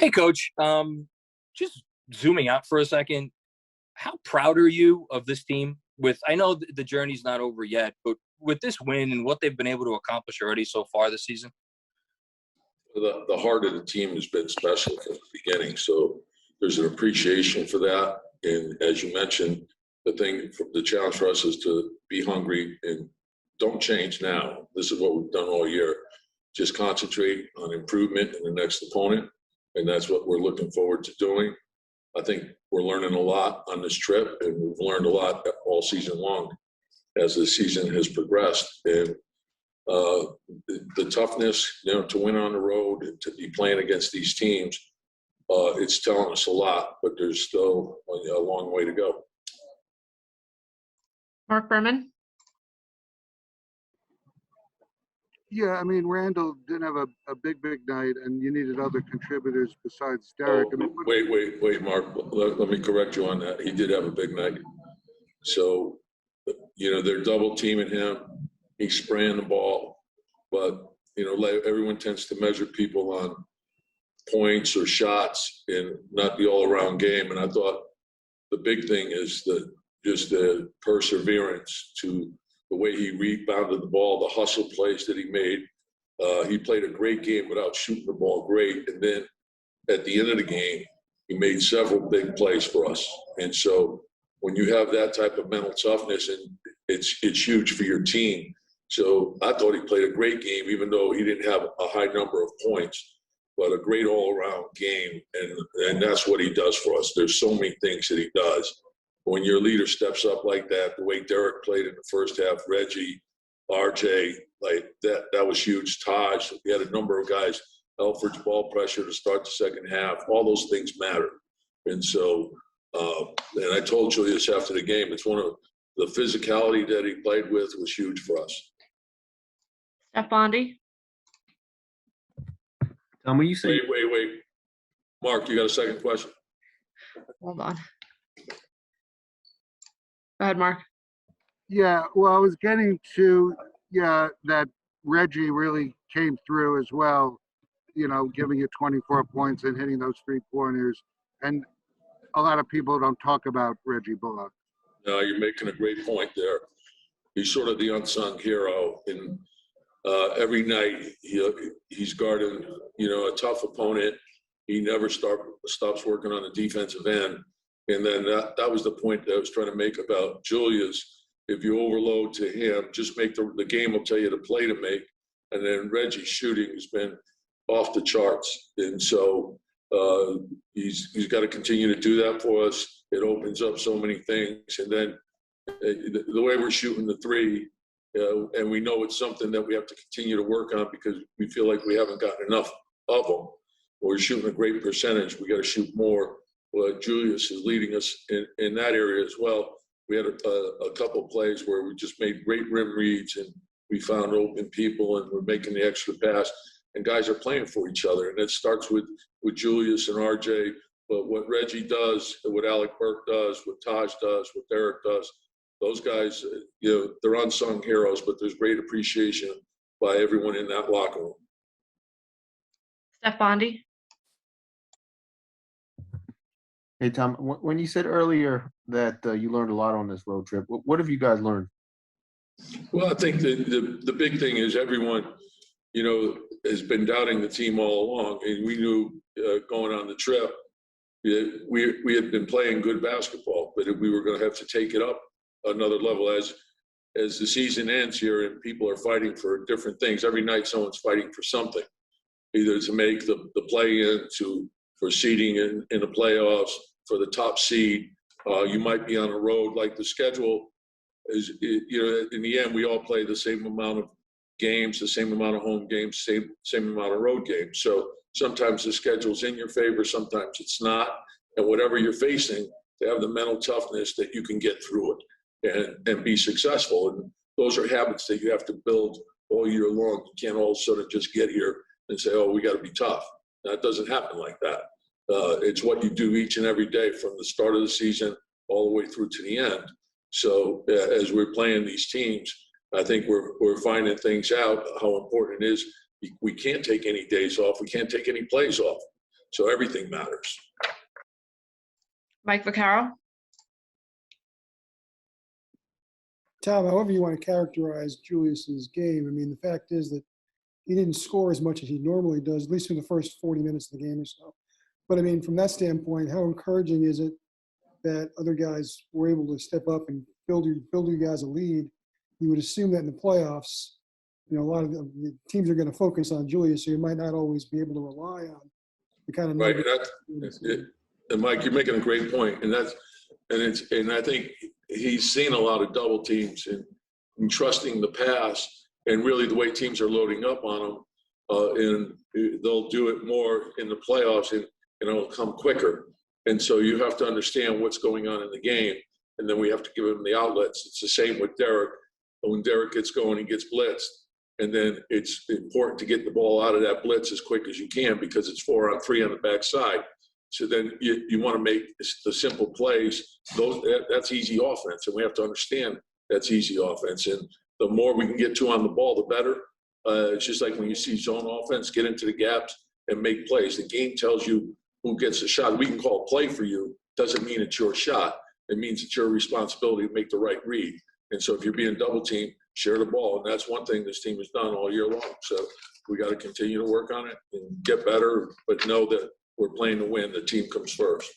Hey, Coach. Just zooming out for a second, how proud are you of this team? I know the journey's not over yet, but with this win and what they've been able to accomplish already so far this season? The heart of the team has been special from the beginning, so there's an appreciation for that. And as you mentioned, the challenge for us is to be hungry and don't change now. This is what we've done all year. Just concentrate on improvement in the next opponent, and that's what we're looking forward to doing. I think we're learning a lot on this trip, and we've learned a lot all season long as the season has progressed. And the toughness, to win on the road and to be playing against these teams, it's telling us a lot, but there's still a long way to go. Mark Berman. Yeah, I mean, Randall didn't have a big night, and you needed other contributors besides Derek. Oh, wait, Mark. Let me correct you on that. He did have a big night. So, they're double teaming him. He's spraying the ball. But, everyone tends to measure people on points or shots and not the all-around game. And I thought the big thing is just the perseverance to the way he rebounded the ball, the hustle plays that he made. He played a great game without shooting the ball great. And then at the end of the game, he made several big plays for us. And so when you have that type of mental toughness, and it's huge for your team. So I thought he played a great game, even though he didn't have a high number of points, but a great all-around game. And that's what he does for us. There's so many things that he does. When your leader steps up like that, the way Derek played in the first half, Reggie, RJ, like that was huge. Taj, we had a number of guys, Elford's ball pressure to start the second half. All those things matter. And so, and I told Julius after the game, it's one of the physicality that he played with was huge for us. Steph Bondy. When you say Wait. Mark, you got a second question? Hold on. Go ahead, Mark. Yeah, well, I was getting to, that Reggie really came through as well, giving you 24 points and hitting those 3-pointers. And a lot of people don't talk about Reggie Bullock. No, you're making a great point there. He's sort of the unsung hero. And every night he's guarding, a tough opponent. He never stops working on the defensive end. And then that was the point that I was trying to make about Julius. If you overload to him, just make the game will tell you the play to make. And then Reggie's shooting has been off the charts. And so he's got to continue to do that for us. It opens up so many things. And then the way we're shooting the three, and we know it's something that we have to continue to work on because we feel like we haven't gotten enough of them. We're shooting a great percentage. We got to shoot more. Well, Julius is leading us in that area as well. We had a couple of plays where we just made great rim reads and we found open people and we're making the extra pass. And guys are playing for each other. And it starts with Julius and RJ. But what Reggie does, what Alec Burke does, what Taj does, what Derek does, those guys, they're unsung heroes, but there's great appreciation by everyone in that locker room. Steph Bondy. Hey, Tom, when you said earlier that you learned a lot on this road trip, what have you guys learned? Well, I think the big thing is everyone, has been doubting the team all along. And we knew going on the trip, we had been playing good basketball, but we were going to have to take it up another level as the season ends here and people are fighting for different things. Every night someone's fighting for something, either to make the play-in, for seeding in the playoffs, for the top seed. You might be on a road, like the schedule is, in the end, we all play the same amount of games, the same amount of home games, same amount of road games. So sometimes the schedule's in your favor, sometimes it's not. And whatever you're facing, to have the mental toughness that you can get through it and be successful. And those are habits that you have to build all year long. You can't all of a sudden just get here and say, oh, we got to be tough. That doesn't happen like that. It's what you do each and every day from the start of the season all the way through to the end. So as we're playing these teams, I think we're finding things out, how important it is. We can't take any days off. We can't take any plays off. So everything matters. Mike Vaccaro. Tom, however you want to characterize Julius's game, I mean, the fact is that he didn't score as much as he normally does, at least for the first 40 minutes of the game or so. But I mean, from that standpoint, how encouraging is it that other guys were able to step up and build you guys a lead? You would assume that in the playoffs, you know, a lot of the teams are going to focus on Julius, so you might not always be able to rely on the kind of Right. numbers. And Mike, you're making a great point. And I think he's seen a lot of double teams and trusting the pass and really the way teams are loading up on him. And they'll do it more in the playoffs and it'll come quicker. And so you have to understand what's going on in the game. And then we have to give him the outlets. It's the same with Derek. When Derek gets going, he gets blitzed. And then it's important to get the ball out of that blitz as quick as you can because it's 4-on-3 on the backside. So then you want to make the simple plays. That's easy offense. And we have to understand that's easy offense. And the more we can get to on the ball, the better. It's just like when you see zone offense, get into the gaps and make plays. The game tells you who gets a shot. We can call a play for you. Doesn't mean it's your shot. It means it's your responsibility to make the right read. And so if you're being double teamed, share the ball. And that's one thing this team has done all year long. So we got to continue to work on it and get better, but know that we're playing to win. The team comes first.